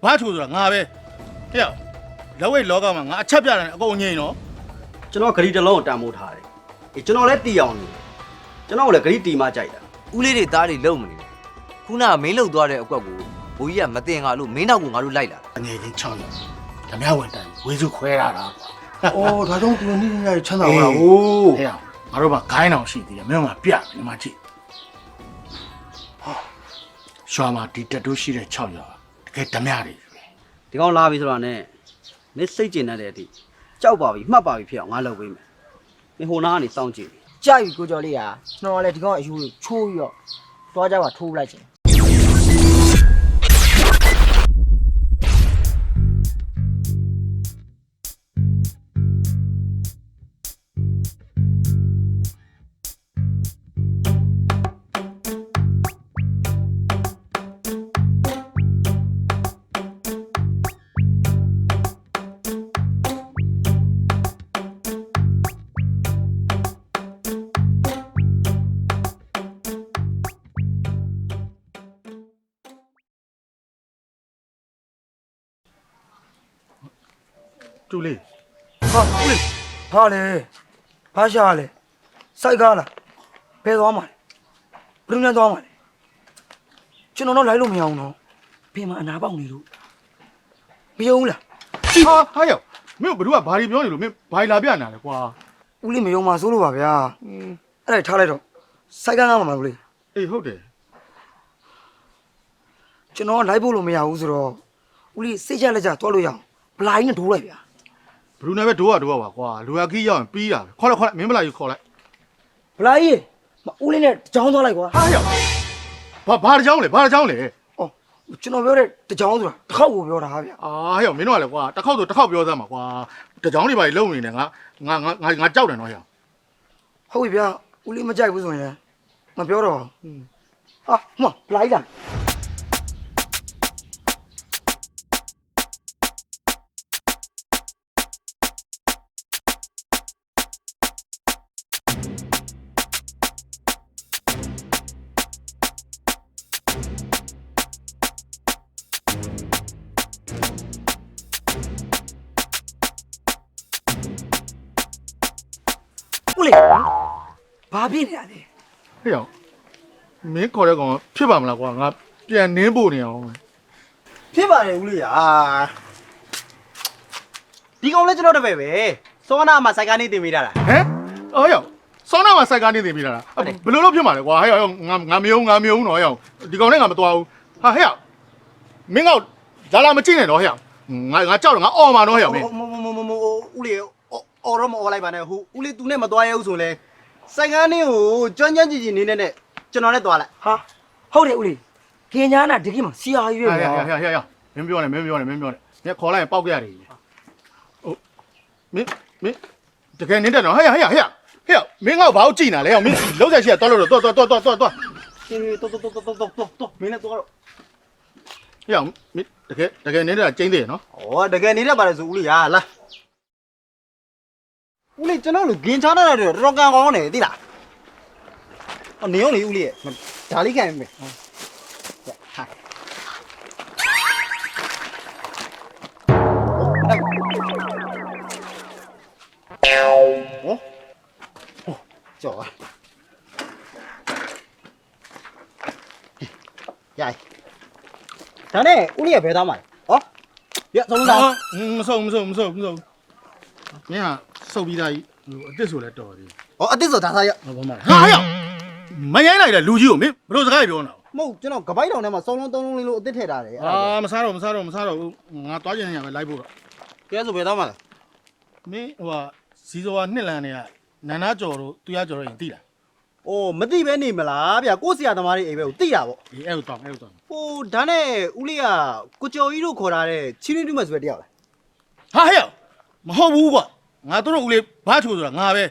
ဘာချိုးဆိုတာငါပဲဟဲ့လက်ဝဲလောကမှာငါအချက်ပြတယ်အကုန်ငြိမ်နော် ကျွန်တော်ဂရီတလုံးကိုတန်မိုးထားတယ်အေးကျွန်တော်လည်းတီအောင်နေကျွန်တော်လည်းဂရီတီမှကြိုက်တာ ဦးလေးတွေသားတွေလုံမနေဘူးခုနကမင်းလှုပ်သွားတဲ့အကွက်ကိုဘိုးကြီးကမတင်ငါလို့မင်းနောက်ကိုငါတို့လိုက်လာ အနေချင်းချောင်းတယ်ဓမြဝင်တန်ဝေစုခွဲရတာ 哦，他从这个你那里看到了哦。 ဟဲ့ငါတို့ကဂိုင်းအောင်ရှိသေးတယ်မင်းကပြတယ်မှာကြည့်ရွာမှာဒီတက်တိုးရှိတဲ့6ရွာတကယ်ဓမြတွေ ဒီကောင်လာပြီဆိုတာနဲ့မင်းစိတ်ကျင်တဲ့အထိကြောက်ပါပြီမှတ်ပါပြီဖြစ်အောင်ငါလုပ်ပေးမယ်မင်းဟိုနားကနေစောင့်ကြည့် ကြပြီကိုကျော်လေးကကျွန်တော်လည်းဒီကောင်အယူကိုချိုးပြီးတော့တွားကြပါထိုးလိုက်ချင် တူလေး 好，喂，好嘞，爬下来，晒干了，别装嘛，不能装嘛。ကျွန်တော်တော့လိုက်လို့မရအောင်နော်ဖေးမအနာပေါက်နေလို့မယုံလား ဟာရောက်မင်းတို့ကဘာတွေပြောနေလို့မင်းဘာလာပြနေတာလဲကွာ ဦးလေးမယုံပါစိုးလို့ပါဗျာအဲ့ဒါထားလိုက်တော့စိုက်ကန်းကားမှာမလို့လေ အေးဟုတ်တယ် ကျွန်တော်လိုက်ဖို့လို့မရဘူးဆိုတော့ဦးလေးစိတ်ချလက်ချသွားလို့ရအောင်ဘလိုင်းနဲ့ဒိုးလိုက်ဗျာ ဘလူးနဲ့ပဲဒိုးပါကွာလူရကီးရောက်ရင်ပြီးတာပဲခေါ်လိုက်မင်းမလာယူခေါ်လိုက် ဘလိုင်းကြီးဦးလေးနဲ့ကြောင်းသွားလိုက်ကွာ ဟာရောက်ဘာတကြောင်းလဲဘာတကြောင်းလဲ အော်ကျွန်တော်ပြောတဲ့တကြောင်းဆိုတာတစ်ခေါက်ကိုပြောတာဟာဗျာ အာရောက်မင်းတို့ကလည်းကွာတစ်ခေါက်ဆိုတစ်ခေါက်ပြောစမ်းပါကွာတကြောင်းတွေဘာလုံနေနေငါကြောက်တယ်နော်ရောက် ဟုတ်ပြီဗျာဦးလေးမကြိုက်ဘူးဆိုရင်မပြောတော့ဟာမဘလိုင်းလား ဦးလေးဘာဖြစ်နေရလဲ ဟဲ့ရောက်မင်းခေါ်တဲ့ကောင်ဖြစ်ပါမလားကွာငါပြန်နင်းဖို့နေအောင် ဖြစ်ပါတယ်ဦးလေးอ่ะဒီကောင်လည်းကျွန်တော်တပည့်ပဲစောနာမှာစိုက်ကားနေတင်မိတာလား ဟမ်အော်ရောက်ဆောင်းနာမှာစိုက်ကားနေတင်ပြီးတာလားဘယ်လိုလုပ်ဖြစ်မှာလဲကွာဟဲ့ရောက်ငါမယုံတော့ရောက်ဒီကောင်နဲ့ငါမသွားဘူးဟာဟဲ့ရောက်မင်းကလာမကြည့်နဲ့တော့ဟဲ့ရောက်ငါကြောက်တယ်ငါအော်မှာတော့ဟဲ့ရောက်မင်း မဦးလေးအော်တော့မအော်လိုက်ပါနဲ့ဟိုဦးလေးသူနဲ့မသွားရဘူးဆိုလဲစိုက်ကားနေကိုကျွမ်းကြည်နေနဲ့ကျွန်တော်နဲ့သွားလိုက် ဟာဟုတ်တယ်ဦးလေးကင်ညာနာဒီကိမှာစီယာရွေး ဟဲ့ ဗျာ မင်းပြောနေမင်းခေါ်လိုက်ရင်ပောက်ကြရတယ်ဟုတ်မင်းတကယ်နင်းတယ်နော်ဟဲ့မင်းကဘာလို့ကြည်နေလဲဟဲ့မင်းလုံးဆက်ရှိရတော့လို့တော့ ဟေးတော်မင်းနဲ့သွားတော့ ဟဲ့မင်းတကယ်နင်းတယ်ကျင်းသေးရနော် ဩတကယ်နေတတ်ပါလေဆိုဦးလေးဟာလာဦးလေးကျွန်တော်လူဂင်ချားတာတော့တော်ကန်ကောင်းနေသိလားအော်နေအောင်လေဦးလေးဒါလေးခံမယ်ဟာကြော်ရိုက်ဒါနဲ့ဦးလေးကဘယ်သားမှာလဲဟောရသုံးသား မဆုံးမင်းကစုပ်ပြီးသားကြီးအစ်စ်ဆိုလဲတော်သေး ဟောအတစ်ဆိုဒါသားရ ဟောဘာမှဟာဟဲ့မရိုင်းလိုက်တဲ့လူကြီးကိုမင်းဘယ်လိုစကားပြောနေတာ မဟုတ်ကျွန်တော်ကပိုက်တောင်ထဲမှာစောင်းလုံးသုံးလုံးလေးလို့အတစ်ထည့်ထားတယ် မစားတော့ငါသွားကျင်နေရပဲလိုက်ဖို့တော့ ကဲဆိုဘယ်သားမှာလဲ မင်းဟိုဟာစီစောကနှစ်လန်တွေကနန္နာကျော်တို့သူရကျော်တို့ရင်သိလား ။အိုးမသိပဲနေမလားဗျာကိုဆရာသမားတွေအိမ်ပဲကိုသိတာပေါ့ ဒီအဲ့တော့ ။ဟိုဒါနဲ့ဦးလေးကကိုကျော်ကြီးတို့ခေါ်ထားတဲ့ချင်းရင်းတူးမဲ့ဆိုတဲ့တယောက်လား ဟာဟဲ့မဟုတ်ဘူးကွာငါတို့ဦးလေးဘာချိုးဆိုတာငါပဲ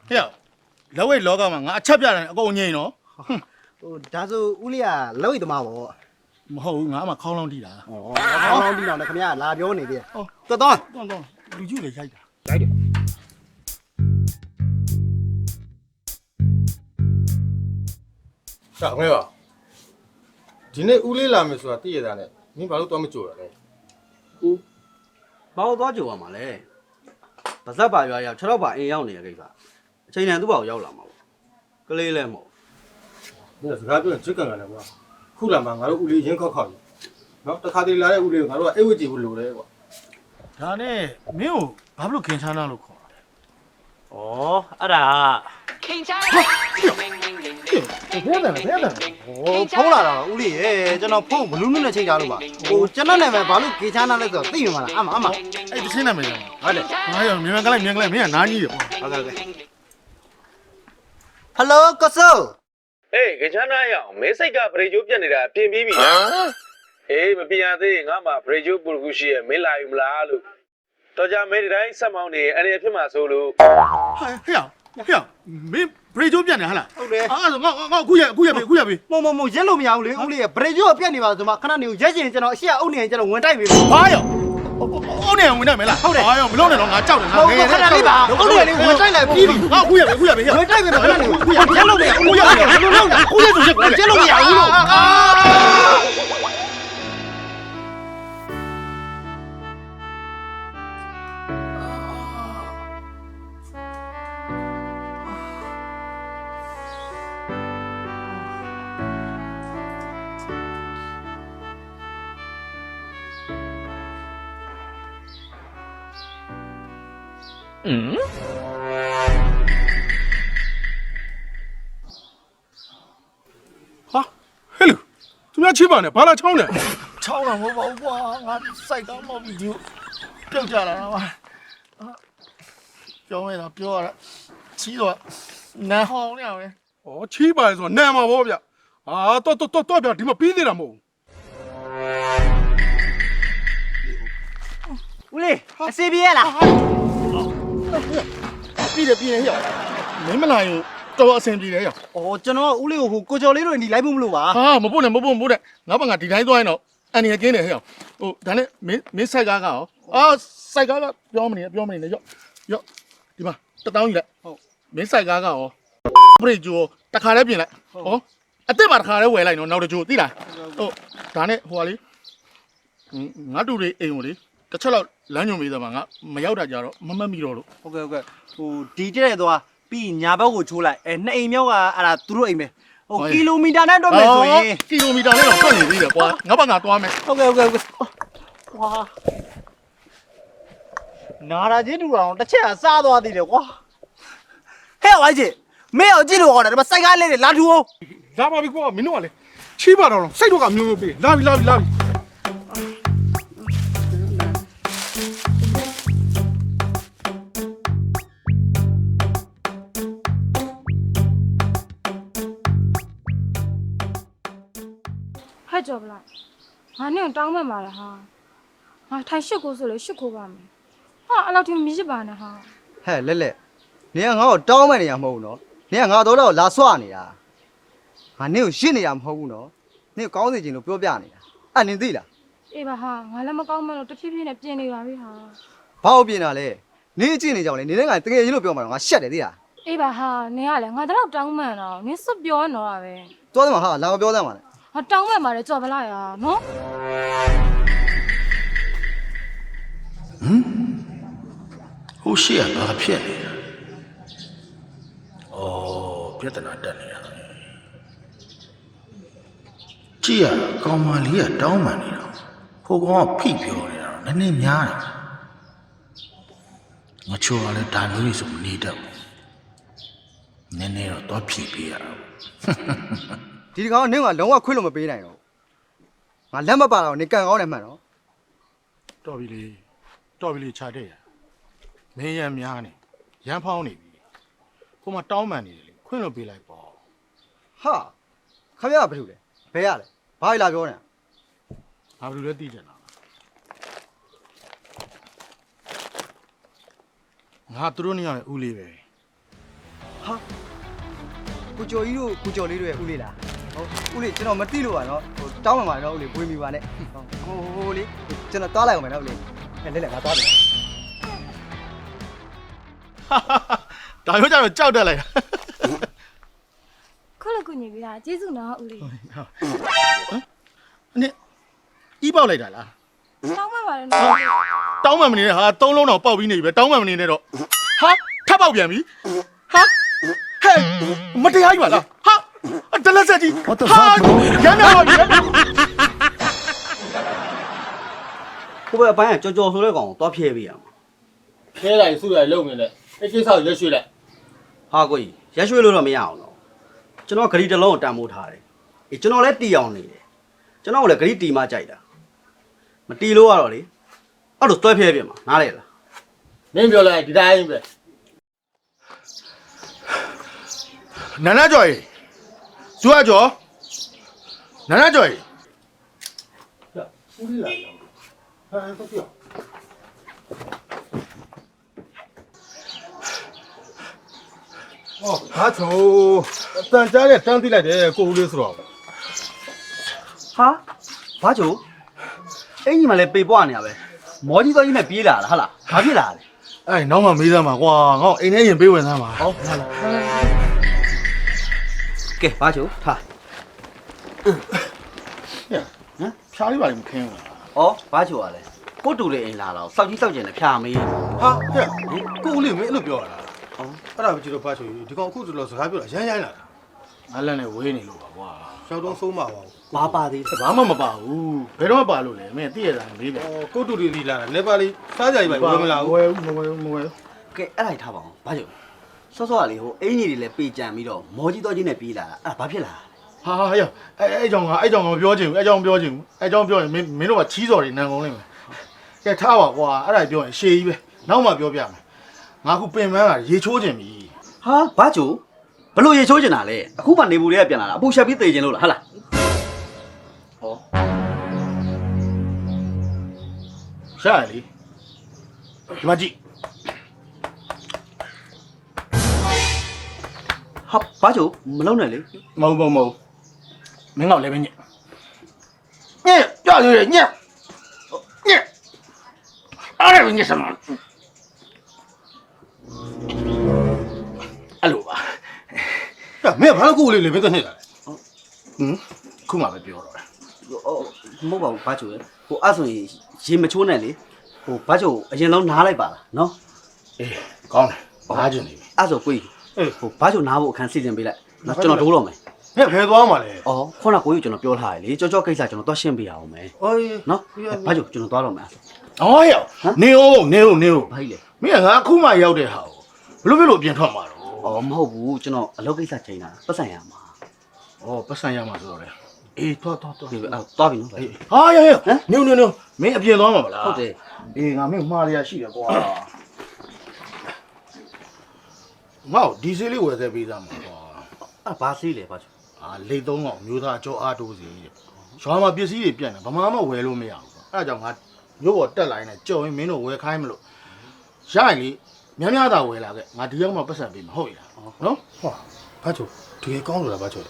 ဟဲ့လက်ဝဲလောကမှာငါအချက်ပြတယ်အကုန်ငြိမ်နော် ။ဟိုဒါဆိုဦးလေးကလက်ဝိတ်သမားပေါ့ မဟုတ်ဘူးငါမှခေါင်းလောင်းတီးတာ ။အော်ကောင်းကောင်းဒီတော့လည်းခင်ဗျာလာပြောနေသေးတယ်။တော်တော် တော့လူကြီးလေရိုက်တာ ရိုက်တယ် ။ဒါငဲ့ပါ။ဒီနေ့ဦးလေးလာမယ်ဆိုတာသိရတာနဲ့မင်းဘာလို့တော့မကြိုရလဲ ဦးဘာလို့သွားကြုံရမှာလဲပါဇက်ပါရွာရောက်6တော့ပါအိမ်ရောက်နေတဲ့ကိစ္စအချိန်တန်သူ့ဘာကိုရောက်လာမှာပေါ့ကလေးလည်းမဟုတ် ဒါစကားပြောရင်ချစ်ကန်ကန်တယ်ကွာခုလာမှငါတို့ဦးလေးရင်းခောက်ခောက်နော်တခါတည်းလာတဲ့ဦးလေးကိုငါတို့ကအိတ်ဝတ်ကြည့်ဖို့လိုတယ်ကွာ ဒါနဲ့မင်းကိုဘာလို့ခင်ချမ်းနာလို့ခေါ်တာလဲ ဩအဲ့ဒါဘယ်ဖုန်းလာတာဦးလေးရေကျွန်တော်ဖုန်းဘလူးနုနဲ့ချိန်ထားလို့ပါဟိုကျွန်တော်နာမည်ဘာလို့ခေချာနာလဲဆိုတော့သိမြင်ပါလားအမအဲ့ဒီရှင်းနာမည်ကြောင့် ဟုတ်တယ် ငါရောမြန်ကလိုက်မင်းကနားကြီးတယ် ဟုတ်ကဲ့ဟယ်လိုကောဆို ဟေးကြချမ်းနာရအောင်မင်းစိတ်ကဗရေကျိုးပြက်နေတာပြင်ပြီးပြီဟေးမပြင်ရသေးငါမှဗရေကျိုးပူကူရှိရဲ့မင်းလာယူမလားလို့တော်ကြမင်းဒီတိုင်းဆက်မောင်းနေအဲ့ဒီဖြစ်မှာဆိုလို့ ဟဲ့မင်းဘရေဂျိုးပြန်နေဟလား ဟုတ်တယ် ငါအခုရပြီ မရက်လို့မရဘူးလေဦးလေးဗရေကျိုးကပြက်နေပါဆိုမှခဏနေကိုရက်ချင်ကျွန်တော်အရှိအုပ်နေရင်ကျွန်တော်ဝင်တိုက်ပြီ ဘာရောအော်နေဝင်နိုင်မလားဟုတ်တယ်ဟာရောမလို့နဲ့တော့ငါကြောက်တယ်ငါ ဟုတ်ကဲ့ခဏလေးပါအုပ်နေလေးဝင်တိုက်လိုက်ပြီးပြီ ငါအခုရပြီ ဝင်တိုက်ပြီခဏနေရက်လို့မရဘူးရက်လို့မရဘူးလို့ ဟာဟဲ့လူသူများချစ်ပါနဲ့ဘာလာချောင်းနေ ချောင်းတာမဟုတ်ပါဘူးကွာငါစိုက်ကောင်းမောက်ပြီးဒီပြုတ်ကြလာတာပါပြောရတာပြောရတာချီးတော့နားဟောင်းနေရပဲ ဩချီးပါလေဆိုတော့နံမှာပေါ့ဗျဟာတော့ဗျဒီမှာပြီးသေးတာမဟုတ် ဦးလေးအစီပြေးရလား ပြည်တယ်ဟဲ့မင်းမလာရင်တော်အဆင်ပြေတယ်ဟဲ့ ဩကျွန်တော်ဦးလေးကိုဟိုကိုကျော်လေးတို့ညီလိုက်မှုမလို့ပါ ဟာမပို့နဲ့ငါဘာငါဒီတိုင်းသွားရင်တော့အန်ရကင်းတယ်ဟဲ့ဟိုဒါနဲ့မင်းစိုက်ကားကရောစိုက်ကားကပြောမနေနဲ့ရော့ဒီမှာ1000ကြီးလိုက်ဟုတ်မင်းစိုက်ကားကရောဘရိတ်ဂျိုတခါလဲပြင်လိုက်ဟောအသက်ပါတခါလဲဝယ်လိုက်နော်နောက်တကြိုသိလားဟုတ်ဒါနဲ့ဟိုကလေငါတူတွေအိမ်ကိုလေတစ်ချက်လောက်လမ်းညွန်ပေးသားမှာငါမရောက်တာကြတော့မမတ်မိတော့လို့ ဟုတ်ကဲ့ဟိုဒီတဲ့သွားပြီးညာဘက်ကိုချိုးလိုက်နှစ်အိမ်မြောက်ကအဲ့ဒါသူတို့အိမ်ပဲဟိုကီလိုမီတာနဲ့တော့မယ်ဆိုရင် ကီလိုမီတာနဲ့တော့တွက်နေသေးတယ်ကွာငါဘာငါသွားမယ် ဟုတ်ကဲ့ဝါနာရာချင်းတူအောင်တစ်ချက်စားသွားသေးတယ်ကွာဟဲ့ဝိုင်းကြီးမင်းအောင်ကြည့်လို့ဟောတယ်ဒီမှာစိုက်ကားလေးတွေလာထူအောင် လာပါပြီကွာမင်းတို့ကလေချီးပါတော့စိတ်တော့ကမျိုးမျိုးပေးလာပြီ ဟဲ့ကြော်ပလိုက်ငါနဲ့တောင်းမှမှာလားဟာငါထိုင်ရှစ်ကိုဆိုလေရှစ်ကိုပါမယ်ဟာအဲ့လောက်ထိမရစ်ပါနဲ့ဟာ ဟဲ့လက်နေကငါ့ကိုတောင်းမဲ့နေရမဟုတ်ဘူးနော်နေကငါတော့တော့လာဆွနေတာငါနေကိုရှင်းနေရမဟုတ်ဘူးနော်နေကောင်းစေချင်လို့ပြောပြနေတာအဲ့နင်သိလား အေးပါဟာငါလည်းမကောင်းမလို့တဖြည်းဖြည်းနဲ့ပြင်နေပါပြီဟာ ဘာလို့ပြင်တာလဲနေအကြည့်နေကြအောင်လေနေနဲ့ငါတကယ်ကြီးလို့ပြောမှာတော့ငါရှက်တယ်သိလား အေးပါဟာနင်ကလည်းငါတော့တောင်းမှန်တော့နင်စွတ်ပြောနေတော့တာပဲ သွားတယ်မှာဟာလာမပြောသမ်းပါနဲ့ ဟာတောင်းမှန်ပါတယ်ကြော်ပလိုက်ဟာနော် ဟိုရှိရဘာဖြစ်နေတာဩပြဿနာတက်နေတာကြည့်ရကောင်မလေးကတောင်းပန်နေတာဟိုကောင်ကဖိပြောနေတာနည်းနည်းများတယ်ငါချိုးရလဲဒါမျိုးကြီးဆိုမနေတတ်ဘူးနည်းနည်းတော့သွားဖြည့်ပေးရအောင် ဒီကောင်ကနင်ကလုံးဝခွင့်လို့မပေးနိုင်တော့ငါလက်မပါတော့နေကန်ကောင်းတယ်မှန်နော် တော်ပြီလေခြာတဲ့ရမင်းရမ်းများနေရမ်းဖောင်းနေပြီကိုမတောင်းမှန်နေတယ်လေခွင့်လို့ပေးလိုက်ပေါ့ ဟာခမရဘာလို့လဲဘယ်ရလဲဘာလာပြောနေတာ ငါဘယ်လိုလဲသိကြတာငါသူတို့နေရာရဲ့ဦးလေးပဲ ဟာကိုကျော်ကြီးတို့ကိုကျော်လေးတို့ရဲ့ဦးလေးလားဟုတ်ဦးလေးကျွန်တော်မသိလို့ပါနော်ဟိုတောင်းမှန်ပါနော်ဦးလေးဝေးမိပါနဲ့ဟိုလေးကျွန်တော်တားလိုက်အောင်မယ်နော်ဦးလေးလက်ငါတားတယ် ဒါမျိုးကြတော့ကြောက်တက်လိုက်တာ ခုလကုညီပြီလားကျေးဇူးနော်ဦးလေး နင်ဤပေါက်လိုက်တာလား တောင်းမှပါတယ်နော် တောင်းမှမနေနဲ့ဟာသုံးလုံးတော့ပေါက်ပြီးနေပြီပဲတောင်းမှမနေနဲ့တော့ဟာထပ်ပေါက်ပြန်ပြီဟာဟဲ့မတရားကြီးပါလားဟာတလက်ဆက်ကြီးဟာရမ်းတော့ရမ်း ကိုပဲအပိုင်းကကြော်ဆိုတဲ့ကောင်ကိုသွားဖြဲပေးရမှာ ခဲတိုင်းစုရလုံနေတယ်အဲ့ကိစ္စကိုရွှေ့ရွှေ့လိုက် ဟာကိုကြီးရက်ရွှေလို့တော့မရအောင်တော့ကျွန်တော်ဂရီတစ်လုံးကိုတန်မိုးထားတယ်အေးကျွန်တော်လည်းတီအောင်နေတယ်ကျွန်တော်ကလည်းဂရီတီမှကြိုက်တာမတီလို့ကတော့လေအဲ့လိုတွဲဖြဲပြမှာနားလေလား နင်းပြောလိုက်ဒီတိုင်းပဲ နာနာကျော်ရေဇူအကျော်နာနာကျော်ရေ ဦးလေးလာဟာတော့ပြော ဟာချိုအတန်ကြားတဲ့တန်းသိလိုက်တယ်ကိုဦးလေးဆိုတော့ ဟာဘာချိုအင်ကြီးမှလည်းပေပွားနေရပဲမော်ကြီးတော်ကြီးနဲ့ပြေးလာတာဟုတ်လားဘာဖြစ်လာလဲ အဲ့နောက်မှမေးစမ်းပါကွာငေါ့အိမ်ထဲရင်ပေးဝင်စမ်းပါ ဟုတ်ကဲဘာချိုထား ဟမ်ဖြားလေးပါလိမ့်မခင်းဘူးလား ဩဘာချိုကလည်းကိုတူလေးအိမ်လာတော့စောက်ကြီးစောက်ကျင်နဲ့ဖြာမေး ဟာဟဲ့ကိုဦးလေးမင်းအဲ့လိုပြောရတာအဲ့ဒါပဲကြည့်တော့ဖတ်ချူဒီကောင်အခုတော်စကားပြောတာရမ်းရိုင်းလာတာ ငါလက်နဲ့ဝေးနေလို့ပါကွာ ရှောက်တော့ဆုံးမှာပါ ဘာပါသေးလဲ ဘာမှမပါဘူးဘယ်တော့မှပါလို့လဲမင်းသိရတာမေးပဲ ကိုတူတီလာတာလက်ပါလေးစားကြရပါဝယ်မလာ မ ဘူး ဝဲဘူးမဝဲဘူးမဝဲဘူး ကဲအဲ့ဒါထားပါအောင်ဘာချိုစောစောကလေဟိုအင်ကြီးတွေလည်းပေကြံပြီးတော့မော်ကြီးတော်ကြီးနဲ့ပြေးလာတာအဲ့ဒါဘာဖြစ်လာလဲ ဟာဟဲ့အဲ့ကြောင့်ငါမပြောချင်ဘူးအဲ့ကြောင့်ပြောချင်ဘူးအဲ့ကြောင့်ပြောရင်မင်းတို့ကချီးစော်တွေနန်ကုန်လိမ့်မယ်ကဲထားပါကွာအဲ့ဒါပြောရင်ရှေးကြီးပဲနောက်မှပြောပြမယ်ငါခုပင်မန်းကရေချိုးခြင်းပြီ ဟာဘာချိုဘလို့ရေချိုးကျင်တာလဲအခုမှနေဘူးလေးကပြန်လာတာအပူရှက်ပြီးသေကျင်လို့လားဟာလားဟော ရှာရလေဒီမှာကြည့် ဟာဘာချိုမလုံးနဲ့လေ မဟုတ်မင်းကလည်းပဲညက်ကြရညက်အဲ့ဒါညက်စမ်းအဲ့လိုပါ ဟဲ့မင်းဘာလို့ကိုဦးလေးလေမင်းကနေလာလဲ ခုမှပဲပြောတော့တယ် မဟုတ်ပါဘူးဘာချိုလေဟိုအဲ့ဆိုရင်ရေမချိုးနဲ့လေဟိုဘာချိုအရင်ဆုံးနားလိုက်ပါလားနော် အေးကောင်းတယ်ဘာကျင်နေပြီ အဲ့ဆိုကိုကြီးဟိုဘာချိုနားဖို့အခန်းစီစဉ်ပေးလိုက်နော်ကျွန်တော်ဒိုးတော့မယ် ဟဲ့ဖယ်သွားမှာလေ အော်ခုနကကိုကြီးကျွန်တော်ပြောထားတယ်လေကြောကိစ္စကျွန်တော်သွားရှင်းပေးရအောင်မယ် အော် နော်ဘာချိုကျွန်တော်သွားတော့မယ် အော်ရောက်နေဦးဘာကြီးလဲ မင်းကငါအခုမှရောက်တဲ့ဟာကိုဘလို့အပြင်ထွက်မှာတော့ အော်မဟုတ်ဘူးကျွန်တော်အလုပ်ကိစ္စချိန်တာပတ်ဆိုင်ရမှာ ဩပတ်စံရမှာဆိုတော့လေအေးသွား ဒီအဲ့သွားပြီနော် အေးဟာရောက်နေမင်းအပြင်သွားမှာမလား ဟုတ်တယ် အေးငါမင်းမှားရရှိတယ်ကွာငါ့ဒီဈေးလေးဝယ်သေးပေးသားမှာကွာ အဲ့ဘာစီးလဲဘာချို လိတ်သုံးကောင်မျိုးသားအကျော်အားတိုးစီတဲ့ရွာမှာပစ္စည်းတွေပြန့်တယ်ဗမာမှဝယ်လို့မရဘူးကွာအဲ့ဒါကြောင့်ငါမျိုးပေါ်တက်လာရင်လည်းကြော်ရင်မင်းတို့ဝယ်ခိုင်းမလို့ရရင်လေများသာဝယ်လာခဲ့ငါဒီရောက်မှပတ်စံပေးမှာဟုတ်ရလားနော် ဟာဘာချိုဒီကောင်းလို့လားဘာချို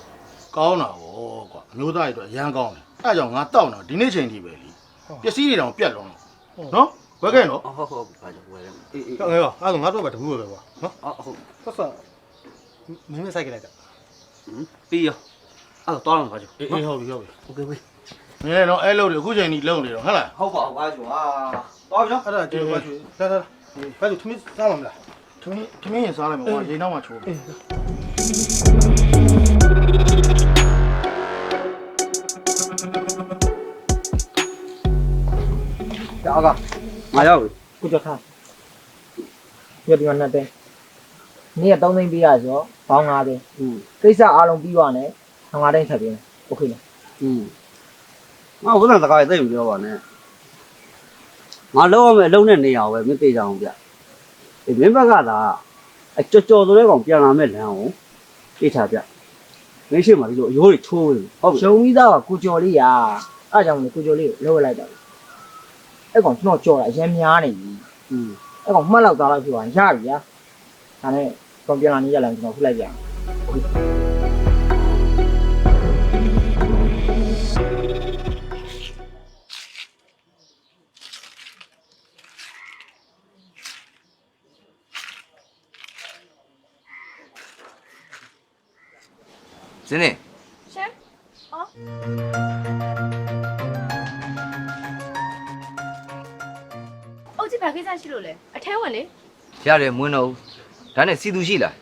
ကောင်းတာဗောကွာမျိုးသားတွေအတွက်အရန်ကောင်းတယ်အဲ့ဒါကြောင့်ငါတောက်တော့ဒီနေ့ချိန်ထိပဲလीပစ္စည်းတွေတောင်ပြတ်လုံးနော်ဝယ်ခဲ့နော် ဟုတ်ဘာချိုဝယ်တယ်အေး ဟဲ့ငါအဲ့ဒါငါတို့ပဲတခုပဲကွာနော် ဟုတ် ဆက်ဆက်မင်းမဆိုင်ကြလိုက်တာ ပြီးရောအဲ့တော့သွားတော့ဘာချို အေးဟုတ်ပြီ โอเคဝေး မင်းလည်းတော့အဲ့လို့အခုချိန်ထိလုံနေတော့ဟုတ်လား ဟုတ်ပါဘာချိုသွားပြီနော် အဲ့ဒါကျေဘာချိုလာဘာချိုသမီးစားမှာမလား ထမင်းရင်စားလိုက်မယ်ကွာရေနောက်မှချိုးမယ် ကြောက်က ငါရောက်ပြီ ကိုကြောက်ထားပြဒီမှာနဲ့တဲ့နေ့က3သိန်းပေးရဆိုတော့ဘောင်း9သိန်းကိစ္စအားလုံးပြီးသွားတယ်5သိန်းထပ်ပေးမယ်โอเคလား ငါဘုရားစကားသိမပြောပါနဲ့ငါလောက်ရမယ်အလုံးနဲ့နေရအောင်ပဲမသိကြအောင်ဗျဒီမင်းဘက်ကသာအကြော်ဆိုတဲ့ကောင်ပြန်လာမဲ့လမ်းကိုသိချပြမင်းရှိမှဒီလိုအရိုးတွေချိုးနေဟုတ်ပြီ ရုံပြီးသားကကိုကျော်လေးရာအဲ့ကြောင့်လေကိုကျော်လေးကိုလောက်လိုက်တာအဲ့ကောင်ကျွန်တော်ကြော်တာအရင်များနေပြီအဲ့ကောင်မှတ်လောက်သားလောက်ဖြစ်သွားရပြီဗျာဒါနဲ့ကွန်ပျူတာနေရလာကျွန်တော်ဖုတ်လိုက်ပြန်โอเค ဇင်းနေ ရှင်အော် ကြည့်ဘာကိစ္စရှိလို့လဲအထဲဝင်လေ ရတယ်မွန်းတော့ဒါနဲ့စီသူရှိလား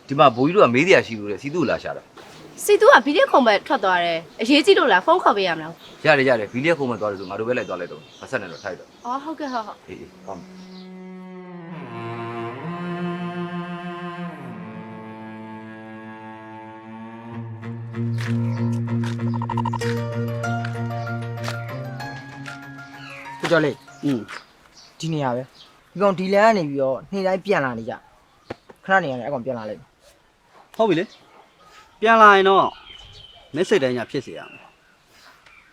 ဒီမှာဘိုးကြီးတို့ကမေးတရားရှိလို့လေစီသူလာရှာတာ စီတူကဗီဒီယိုခုံပဲထွက်သွားတယ်အရေးကြီးလို့လားဖုန်းခေါ်ပေးရမလား ရတယ်ဗီလီယက်ခုံမဲ့သွားတယ်ဆိုငါတို့ပဲလိုက်သွားလိုက်တော့မဆက်နဲ့တော့ထိုက်တော့ အော်ဟုတ်ကဲ့ဟုတ် အေးကောင်း ကိုကျော်လေး ဒီနေရာပဲ ဒီကောင်ဒီလန်ကနေပြီးတော့နေ့တိုင်းပြန်လာနေကြခဏနေရတယ်အကောင်ပြန်လာလိုက် ဟုတ်ပြီလေပြန်လာရင်တော့မင်းစိတ်တိုင်းညာဖြစ်စေရမယ်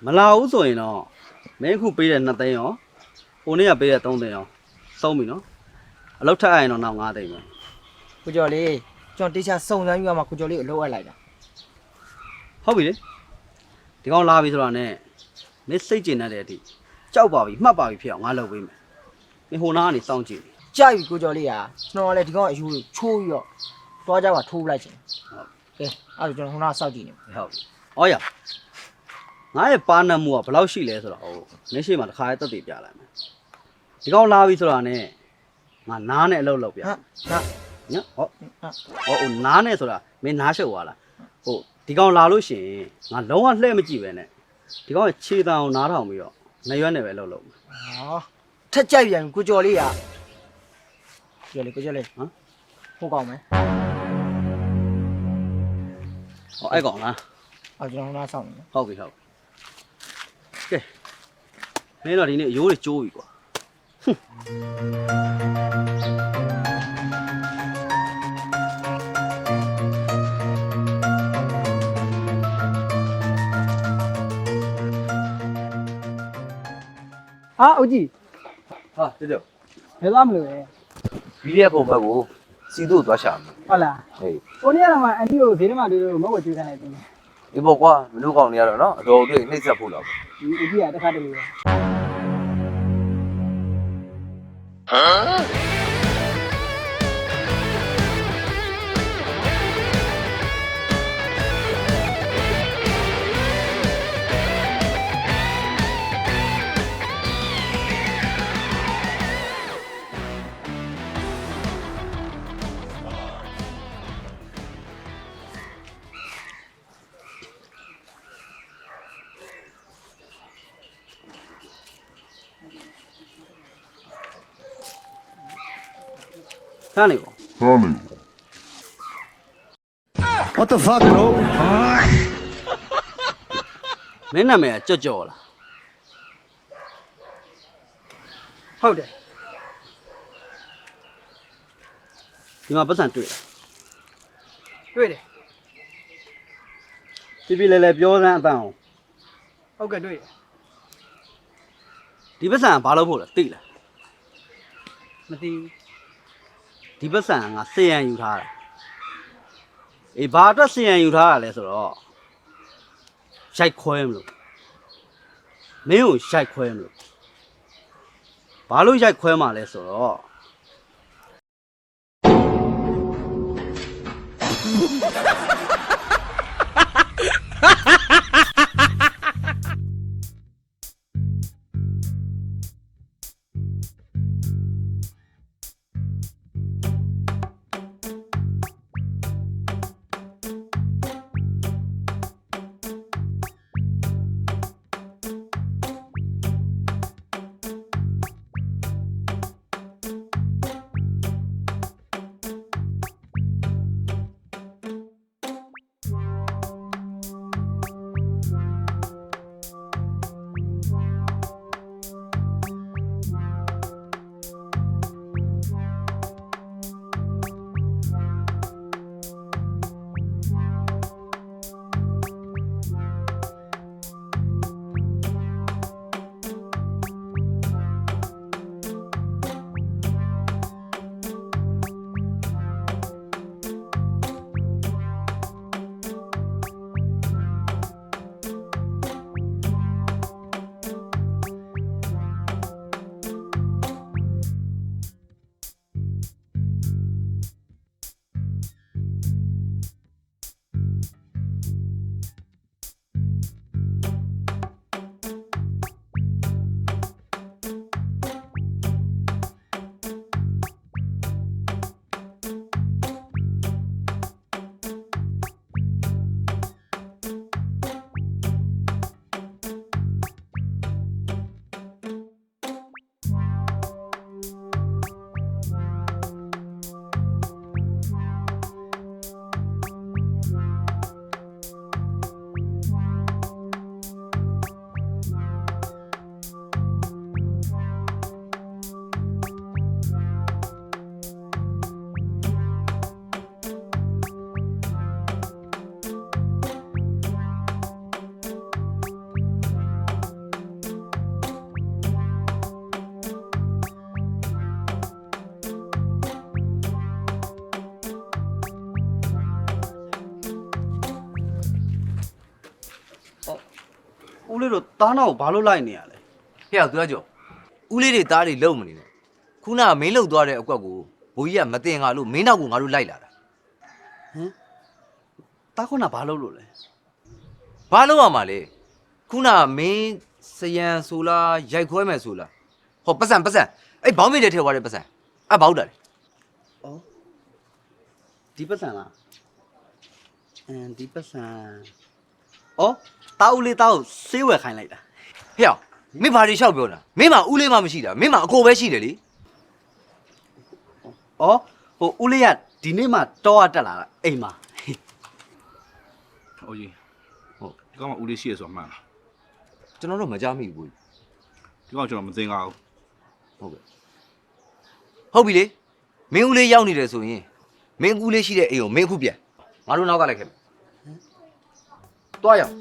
မလာဘူးဆိုရင်တော့မင်းအခုပေးတဲ့2သိန်းရောဟိုနေ့ကပေးတဲ့3သိန်းရောစုံးပြီနော်အလုပ်ထပ်ရရင်တော့နောက်5သိန်းပဲ ကိုကျော်လေးကျွန်တော်တေချာစုံစမ်းယူရမှာကိုကျော်လေးကိုလှုပ်အပ်လိုက်တာ ဟုတ်ပြီလေဒီကောင်လာပြီဆိုတာနဲ့မင်းစိတ်ကျဉ်တဲ့အထိကြောက်ပါပြီမှတ်ပါပြီဖြစ်အောင်ငါလုပ်ပေးမယ်မင်းဟိုနားကနေစောင့်ကြည့် ကြိုက်ပြီကိုကျော်လေးကကျွန်တော်ကလည်းဒီကောင်အယူကိုချိုးပြီးတော့သွားကြပါထိုးလိုက်ချင်ကဲအဲ့ဒါကျွန်တော်ခုနကစောင့်ကြည့်နေ ဟုတ်ပြီ။အော်ရ။ငါရဲ့ပါနမှုကဘယ်လောက်ရှိလဲဆိုတော့ဟိုမင်းရှိမှတစ်ခါရေးတက်တည်ပြလိုက်မယ်။ဒီကောင်လာပြီဆိုတာနဲ့ငါနားနဲ့အလုပ်လုပ်ပြ ဟာ ။နော်။ဟော။ဟိုနားနဲ့ဆိုတာမင်းနားရှုပ်သွားလား။ဟိုဒီကောင်လာလို့ရှိရင်ငါလုံးဝလှည့်မကြည့်ပဲနဲ့ဒီကောင်ရဲ့ခြေတံကိုနားထောင်ပြီးတော့နေရွက်နဲ့ပဲလုပ်လုပ်မယ် ဟောထက်ကြိုက်ပြန်ကိုကျော်လေးကကိုကျော်လေးဟမ်ဟုတ်ကောင်းမယ် ။ဟောအဲ့ကောင်လား အော်ကျွန်တော်ခုနကစောင့်နေ ။ဟုတ်ပြီဟုတ်ပြီ။ကဲမင်းတော့ဒီနေ့ရိုးတွေကျိုးပြီကွာ။ ဟာအုတ်ကြီး ဟာတက်တော့ ဘယ်သွားမလို့လဲ ဗီလီယက်ခုံဘက်ကိုစီသူ့သွားရှာမယ် ဟုတ်လား ဟေး ကိုနေ့ကတော့မှအန်တီကိုဈေးထဲမှာတွေ့လို့မဟုတ်ဘူးကျွေးခိုင်းလိုက်တယ် ဒီပေါ့ကွာမလို့ကောင်းနေရတော့နော်အတော်တွေ့နှိမ့်ဆက်ဖို့တော့ ဒီအကြီးကတစ်ခါတည်းပဲ ခဏနေပေါ့ What the fuck bro မင်းနာမည်ကကြော့လား ဟုတ်တယ် ဒီမှာပတ်စံတွေ့လား တွေ့တယ် ပြပြလဲလဲပြောစမ်းအပန်းအောင် ဟုတ်ကဲ့တွေ့တယ် ဒီပတ်စံကဘာလို့ဖို့လဲသိလား မသိဘူး ဒီပတ်စံကငါစေရန်ယူထားတာအေးဘာအတွက်စေရန်ယူထားတာလဲဆိုတော့ရိုက်ခွဲမလို့မင်းကိုရိုက်ခွဲမလို့ဘာလို့ရိုက်ခွဲမှာလဲဆိုတော့ လေးတို့သားနာကိုဘာလို့လိုက်နေရလဲ ဟဲ့သူကကြောဦးလေးတွေသားတွေလုံမနေနဲ့ခုနကမင်းလှုပ်သွားတဲ့အကွက်ကိုဘိုးကြီးကမတင်ငါလို့မင်းနောက်ကိုငါတို့လိုက်လာတာ တားခုနဘာလို့လို့လဲ ဘာလို့ရမှာလဲခုနကမင်းစရန်ဆိုလားရိုက်ခွဲမယ်ဆိုလားဟောပတ်စံအဲ့ဘောင်းမိတဲ့ထဲသွားတဲ့ပတ်စံအဲ့ဘောက်တာလေ ဒီပတ်စံလားဒီပတ်စံအော်တားဦးလေးတားကိုဆေးဝယ်ခိုင်းလိုက်တာ ဟဲ့မင်းဘာတွေလျှောက်ပြောတာမင်းမှာဦးလေးမှမရှိတာမင်းမှာအကိုပဲရှိတယ်လေ အော်ဟိုဦးလေးကဒီနေ့မှတောရတက်လာတာအိမ်မှာ အိုးကြီးဟုတ်ဒီကောင်ကဦးလေးရှိရဆိုမှန်လား ကျွန်တော်တို့မကြားမိဘူး ဒီကောင်ကျွန်တော်မသိငါဘူး ဟုတ်ကဲ့ဟုတ်ပြီလေမင်းဦးလေးရောက်နေတယ်ဆိုရင်မင်းဦးလေးရှိတဲ့အိမ်ကိုမင်းအခုပြန်ငါတို့နောက်ကလိုက်ခဲ့မယ်တွားရောက်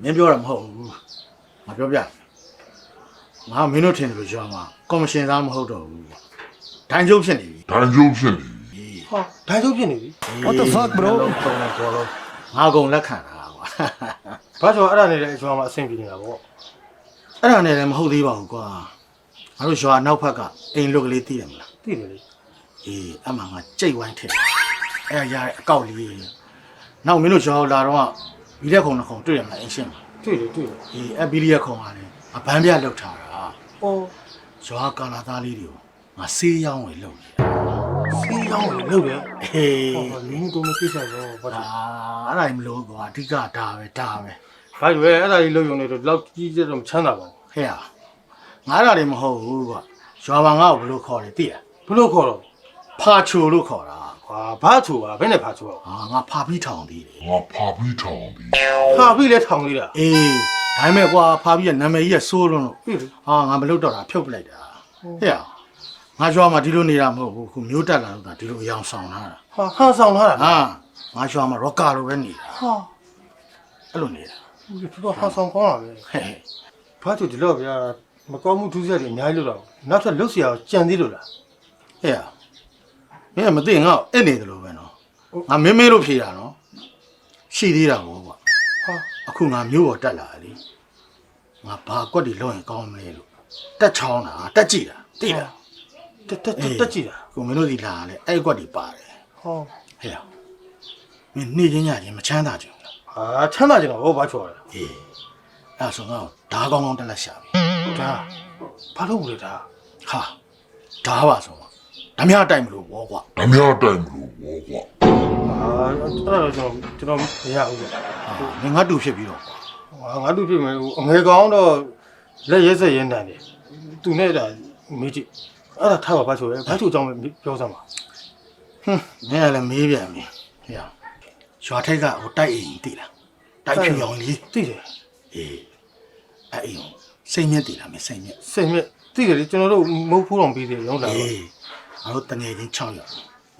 မင်းပြောတာမဟုတ်ဘူးငါပြောပြငါမင်းတို့ထင်တယ်လို့ပြောမှာကော်မရှင်သားမဟုတ်တော့ဘူးဒိုင်ကျုပ်ဖြစ်နေပြီ ဟာဒိုင်ချုပ်ဖြစ်နေပြီ What the fuck bro ငါကုန်လက်ခံတာကွာ ဘာကြောင့်အဲ့ဒါနဲ့လည်းကျွန်တော်မှအဆင်ပြေနေတာပေါ့ အဲ့ဒါနဲ့လည်းမဟုတ်သေးပါဘူးကွာငါတို့ရွာနောက်ဖက်ကအိမ်လွတ်ကလေးသိတယ်မလား သိတယ်လေ အေးအမှငါကြိတ်ဝိုင်းထည့်အဲ့ရတဲ့အကောက်လေးနောက်မင်းတို့ရွာလာတော့ဘီလက်ခုံတစ်ခုံတွေ့ရမလားအင်းရှင်းမှာ တွေ့တယ် အေးအဘီလီယခုံကလည်းအဘန်းပြလောက်ထားတာ အော် ရွာကာလာသားလေးတွေကိုငါဆေးရောင်းဝယ်လုပ်နေ စီးရောင်းလို့လုပ်တယ် ဟေး ဟောလင်းကုန်မသိစားတော့ဘာလို့ အဲ့ဒါမလို့ကွာအဓိကဒါပဲ ဘာလို့လဲအဲ့ဒါကြီးလုပ်ရုံနဲ့တော့လောက်ကြီးကျတော့မချမ်းသာပါဘူး ဟဲ့ငါအဲ့ဒါတွေမဟုတ်ဘူးကွာရွာဘာငါ့ကိုဘလို့ခေါ်တယ်သိလား ဘလို့ခေါ်တော့ ဖာချိုလို့ခေါ်တာ ကွာဘာချိုပါဘယ်နဲ့ဖာချိုပါ ငါဖာပြီးထောင်သေးတယ် ဖာပြီးလဲထောင်လေးတာ အေးဒါပေမဲ့ကွာဖာပြီးကနာမည်ကြီးကစိုးလွန်းလို့ ပြီလေ ငါမလုပ်တော့တာဖြုတ်ပလိုက်တာဟဲ့ငါရွာမှာဒီလိုနေတာမဟုတ်ဘူးခုမျိုးတက်လာလို့ဒါဒီလိုအယောင်ဆောင်လာတာ ဟာဟန်ဆောင်လာတာ ငါရွာမှာရော့ကာလိုပဲနေတာ ဟာ အဲ့လိုနေတာ ဒီတော့ဟန်ဆောင်ကောင်းတာပဲ ဟဲ့ ဘာချိုဒီတော့ဗျာမကောင်းမှုဒုစရိုက်တွေအများကြီးလုပ်တော့နောက်ထပ်လုပ်เสียအောင်ကြံသေးလို့လား ဟဲ့မင်းကမသိငါ့အဲ့နေတယ်လို့ပဲနော်ငါမင်းမေးလို့ဖြေတာနော်ရှိသေးတာဘောကွာ ဟာ အခုငါမျိုးပေါ်တက်လာတယ်ငါဘာကွက်တွေလုံးရင်ကောင်းမလဲလို့တက်ချောင်းတာတက်ကြည့်တာသိလား တက်ကြည့်တာ ကိုမင်းတို့ဒီလာလေအဲ့ကွက်တွေပါတယ် ဟော ဟဲ့မင်းနေချင်းညချင်းမချမ်းသာကြဘူးလား ဟာချမ်းသာကြတော့ဘာချိုရလဲ အေးအဲ့ဆိုငါဓာကောင်းကောင်းတက်လက်ရှာပြီ ဒါဘာလို့လဲဒါ ဟာဓာပါဆိုဓမြတိုက်မလို့ဘောကွာ ဟာအဲ့ဒါတော့ကျွန်တော်မရဘူးဗျ မင်းငါတူဖြစ်ပြီးတော့ကွာ ဟာငါတို့ပြင်မယ်အငယ်ကောင်းတော့လက်ရဲစက်ရဲတန်တယ်သူနဲ့ဒါမေးကြည့်အဲ့ဒါထားပါဘာချိုရဲဘာချိုကြောင့်ပြောစမ်းပါ မင်းကလည်းမေးပြန်ပြီဟဲ့ရွာထိတ်ကဟိုတိုက်အိမ်တည်လားတိုက်ဖြူအောင်လေး သိတယ် အေးအဲ့အိမ်စိတ်မြက်တည်လားမစိတ်မြက် စိတ်မြက်သိတယ်လေကျွန်တော်တို့မဟုတ်ဖူးတော်ပြီးတယ်ရောက်လာတော့ အေးငါတို့တငယ်ချင်း6ယောက်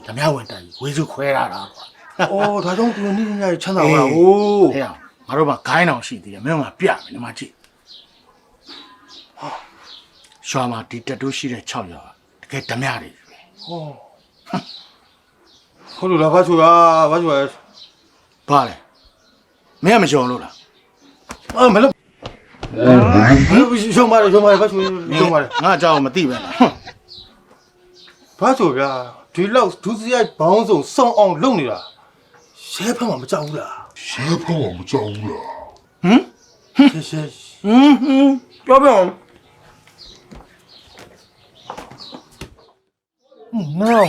ဓမြဝင်တိုက်ဝေစုခွဲရတာကွာ အော်ဒါကြောင့်သူနေ့ညချမ်းသာပါလားဟိုး ဟဲ့ငါတို့မှာဂိုင်းအောင်ရှိသေးတယ်မင်းတို့ကပြမယ်ဒီမှာကြည့်ရွာမှာဒီတက်တိုးရှိတဲ့6ယောက်တကယ်ဓမြတွေ ဟောဟုတ်လို့လားဘာချိုရဘာချိုရ ဘာလဲမင်းကမကြော်လို့လား မလို့ရှုံးပါလေဘာချိုရှုံးပါလေ ငါအကြောင်းမသိပဲလား ဘာချိုဗျာဒီလောက်ဒုစရိုက်ဘောင်းဆောင်စုံအောင်လုပ်နေတာရှဲဖက်မှာမကြောက်ဘူးလား ဟမ် ရှဲပြောပြအောင် No.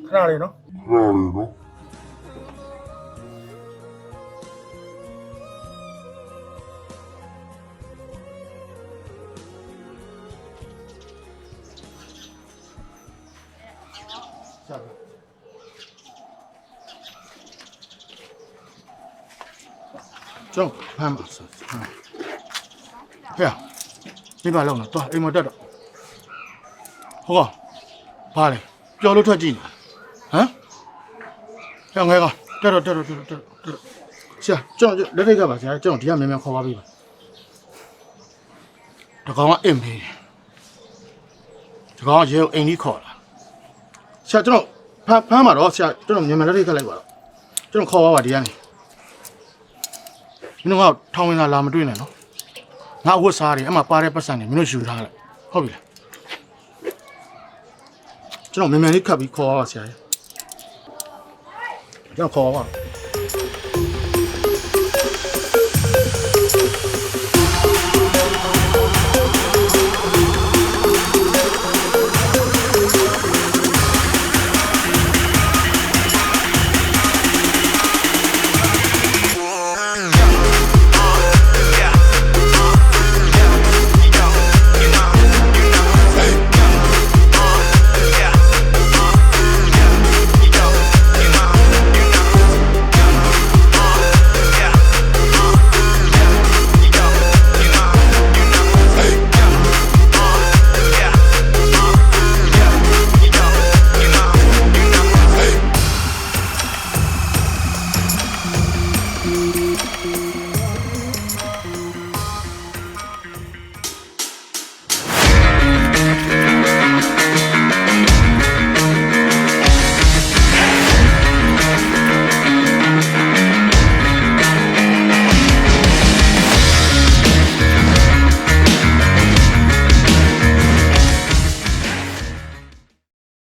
ခဏလေးနော်ကျွန်တော်ဖမ်းပါဆိုဟဲ့မိဘလောက်နော်သွားအိမ်မတက်တော့ဟုတ်ကဘာလဲပျော်လို့ထွက်ကြည့်နေဟမ်ငယ်ကတက်တော့ဆရာကျွန်တော်လက်ထိတ်ကပါဆရာကျွန်တော်ဒီကမြန်မြန်ခေါ်ပါပြီပါတကောင်ကအင်မေးတကောင်ကရေအိမ်ကြီးခေါ်လာဆရာကျွန်တော်ဖမ်းပါတော့ဆရာကျွန်တော်မြန်မြန်လက်ထိတ်ကလိုက်ပါတော့ကျွန်တော်ခေါ်ပါဒီကနေမင်းတို့ကထောင်ဝင်လာမတွေ့နဲ့နော်ငါဝတ်စားတယ်အမှပါတဲ့ပတ်စံတွေမင်းတို့ယူထားလိုက်ဟုတ်ပြီလားကျွန်တော်မြန်မြန်လေးခတ်ပြီးခေါ်ပါဆရာကျွန်တော်ခေါ်ပါ